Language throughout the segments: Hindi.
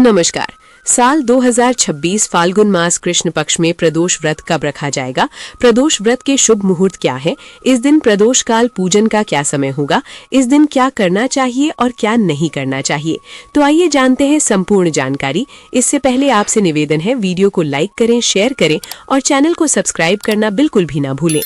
नमस्कार। साल 2026 फाल्गुन मास कृष्ण पक्ष में प्रदोष व्रत कब रखा जाएगा? प्रदोष व्रत के शुभ मुहूर्त क्या है? इस दिन प्रदोष काल पूजन का क्या समय होगा? इस दिन क्या करना चाहिए और क्या नहीं करना चाहिए? तो आइए जानते हैं संपूर्ण जानकारी। इससे पहले आपसे निवेदन है, वीडियो को लाइक करें, शेयर करें और चैनल को सब्सक्राइब करना बिल्कुल भी ना भूलें।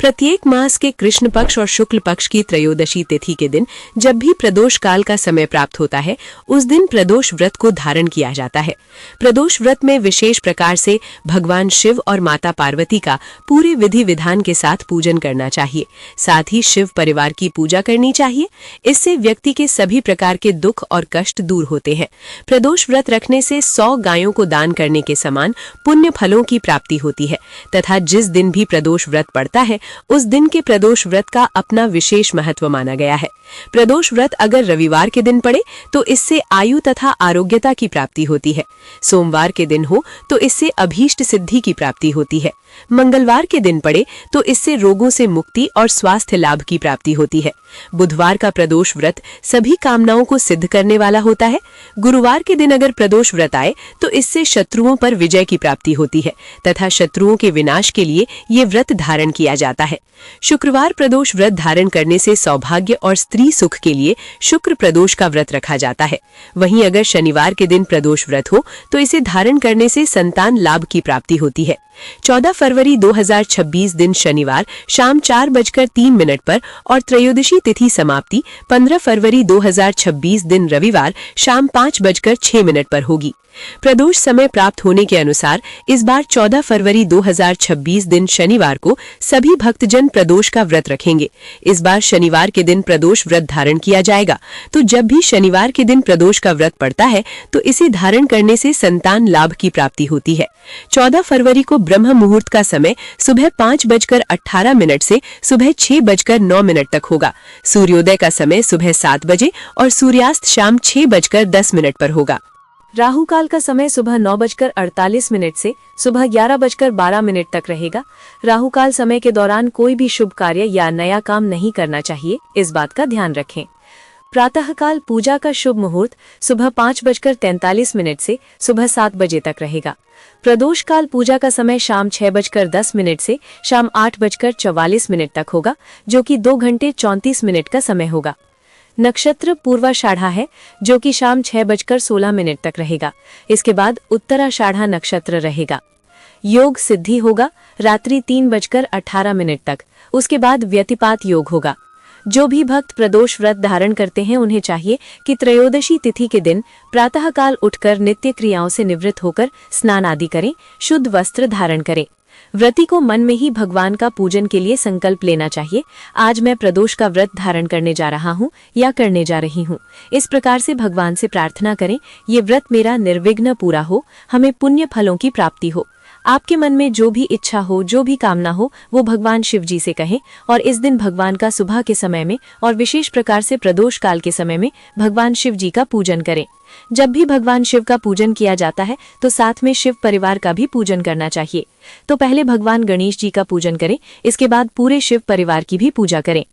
प्रत्येक मास के कृष्ण पक्ष और शुक्ल पक्ष की त्रयोदशी तिथि के दिन जब भी प्रदोष काल का समय प्राप्त होता है, उस दिन प्रदोष व्रत को धारण किया जाता है। प्रदोष व्रत में विशेष प्रकार से भगवान शिव और माता पार्वती का पूरे विधि विधान के साथ पूजन करना चाहिए। साथ ही शिव परिवार की पूजा करनी चाहिए। इससे व्यक्ति के सभी प्रकार के दुख और कष्ट दूर होते हैं। प्रदोष व्रत रखने से 100 गायों को दान करने के समान पुण्य फलों की प्राप्ति होती है तथा जिस दिन भी प्रदोष व्रत पड़ता है उस दिन के प्रदोष व्रत का अपना विशेष महत्व माना गया है। प्रदोष व्रत अगर रविवार के दिन पड़े तो इससे आयु तथा आरोग्यता की प्राप्ति होती है। सोमवार के दिन हो तो इससे अभीष्ट सिद्धि की प्राप्ति होती है। मंगलवार के दिन पड़े तो इससे रोगों से मुक्ति और स्वास्थ्य लाभ की प्राप्ति होती है। बुधवार का प्रदोष व्रत सभी कामनाओं को सिद्ध करने वाला होता है। गुरुवार के दिन अगर प्रदोष व्रत आए तो इससे शत्रुओं पर विजय की प्राप्ति होती है तथा शत्रुओं के विनाश के लिए ये व्रत धारण किया जाता है। शुक्रवार प्रदोष व्रत धारण करने से सौभाग्य और स्त्री सुख के लिए शुक्र प्रदोष का व्रत रखा जाता है। वहीं अगर शनिवार के दिन प्रदोष व्रत हो तो इसे धारण करने से संतान लाभ की प्राप्ति होती है। 14 फरवरी 2026 दिन शनिवार शाम 4:03 पर और त्रयोदशी तिथि समाप्ति 15 फरवरी 2026 दिन रविवार शाम 5:06 पर होगी। प्रदोष समय प्राप्त होने के अनुसार इस बार 14 फरवरी 2026 दिन शनिवार को सभी भक्तजन प्रदोष का व्रत रखेंगे। इस बार शनिवार के दिन प्रदोष व्रत धारण किया जाएगा। तो जब भी शनिवार के दिन प्रदोष का व्रत पड़ता है तो इसे धारण करने से संतान लाभ की प्राप्ति होती है। 14 फरवरी को ब्रह्म मुहूर्त का समय सुबह 5:18 से सुबह 6:09 तक होगा। सूर्योदय का समय सुबह 7 बजे और सूर्यास्त शाम 6:10 पर होगा। राहु काल का समय सुबह 9:48 से सुबह 11:12 तक रहेगा। राहु काल समय के दौरान कोई भी शुभ कार्य या नया काम नहीं करना चाहिए, इस बात का ध्यान रखें। प्रातः काल पूजा का शुभ मुहूर्त सुबह 5:43 से सुबह 7 बजे तक रहेगा। प्रदोष काल पूजा का समय शाम 6:10 से शाम 8:44 तक होगा, जो कि 2 घंटे 34 मिनट का समय होगा। नक्षत्र पूर्वाषाढ़ा है, जो कि शाम 6:16 तक रहेगा। इसके बाद उत्तराषाढ़ा नक्षत्र रहेगा। योग सिद्धि होगा रात्रि 3:18 तक। उसके बाद व्यतिपात योग होगा। जो भी भक्त प्रदोष व्रत धारण करते हैं उन्हें चाहिए कि त्रयोदशी तिथि के दिन प्रातः काल उठकर नित्य क्रियाओं से निवृत्त होकर स्नान आदि करें, शुद्ध वस्त्र धारण करें। व्रती को मन में ही भगवान का पूजन के लिए संकल्प लेना चाहिए। आज मैं प्रदोष का व्रत धारण करने जा रहा हूँ या करने जा रही हूँ। इस प्रकार से भगवान से प्रार्थना करें, ये व्रत मेरा निर्विघ्न पूरा हो, हमें पुण्य फलों की प्राप्ति हो। आपके मन में जो भी इच्छा हो, जो भी कामना हो, वो भगवान शिव जी से कहें और इस दिन भगवान का सुबह के समय में और विशेष प्रकार से प्रदोष काल के समय में भगवान शिव जी का पूजन करें। जब भी भगवान शिव का पूजन किया जाता है तो साथ में शिव परिवार का भी पूजन करना चाहिए। तो पहले भगवान गणेश जी का पूजन करें, इसके बाद पूरे शिव परिवार की भी पूजा करें।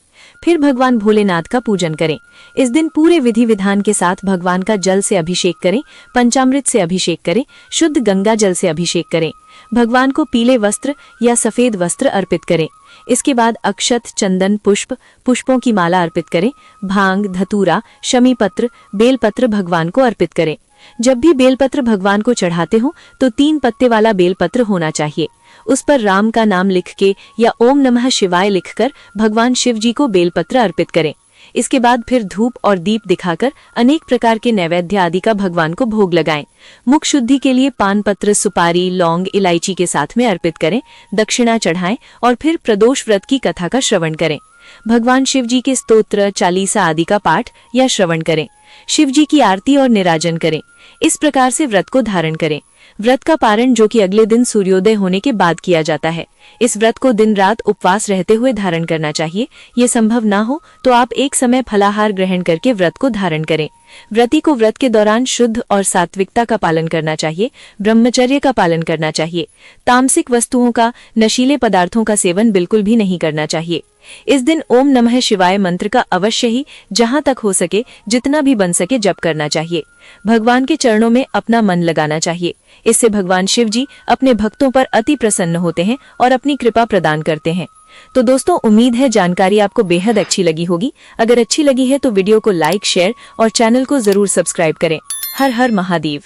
फिर भगवान भोलेनाथ का पूजन करें। इस दिन पूरे विधि विधान के साथ भगवान का जल से अभिषेक करें, पंचामृत से अभिषेक करें, शुद्ध गंगा जल से अभिषेक करें। भगवान को पीले वस्त्र या सफेद वस्त्र अर्पित करें। इसके बाद अक्षत, चंदन, पुष्पों की माला अर्पित करें। भांग, धतूरा, शमी पत्र, बेलपत्र भगवान को अर्पित करें। जब भी बेलपत्र भगवान को चढ़ाते हो तो 3 पत्ते वाला बेलपत्र होना चाहिए। उस पर राम का नाम लिख के या ओम नमः शिवाय लिखकर भगवान शिव जी को बेलपत्र अर्पित करें। इसके बाद फिर धूप और दीप दिखाकर अनेक प्रकार के नैवेद्य आदि का भगवान को भोग लगाएं। मुख शुद्धि के लिए पान पत्र, सुपारी, लौंग, इलायची के साथ में अर्पित करें, दक्षिणा चढ़ाएं और फिर प्रदोष व्रत की कथा का श्रवण करें। भगवान शिव जी के स्तोत्र, चालीसा आदि का पाठ या श्रवण करें। शिव जी की आरती और निराजन करें। इस प्रकार से व्रत को धारण करें। व्रत का पारण जो कि अगले दिन सूर्योदय होने के बाद किया जाता है। इस व्रत को दिन रात उपवास रहते हुए धारण करना चाहिए। ये संभव ना हो तो आप एक समय फलाहार ग्रहण करके व्रत को धारण करें। व्रती को व्रत के दौरान शुद्ध और सात्विकता का पालन करना चाहिए, ब्रह्मचर्य का पालन करना चाहिए। तामसिक वस्तुओं का, नशीले पदार्थों का सेवन बिल्कुल भी नहीं करना चाहिए। इस दिन ओम नमः शिवाय मंत्र का अवश्य ही जहां तक हो सके, जितना भी बन सके जप करना चाहिए। भगवान के चरणों में अपना मन लगाना चाहिए। इससे भगवान शिव जी अपने भक्तों पर अति प्रसन्न होते हैं और अपनी कृपा प्रदान करते हैं। तो दोस्तों, उम्मीद है जानकारी आपको बेहद अच्छी लगी होगी। अगर अच्छी लगी है तो वीडियो को लाइक, शेयर और चैनल को जरूर सब्सक्राइब करें। हर हर महादेव।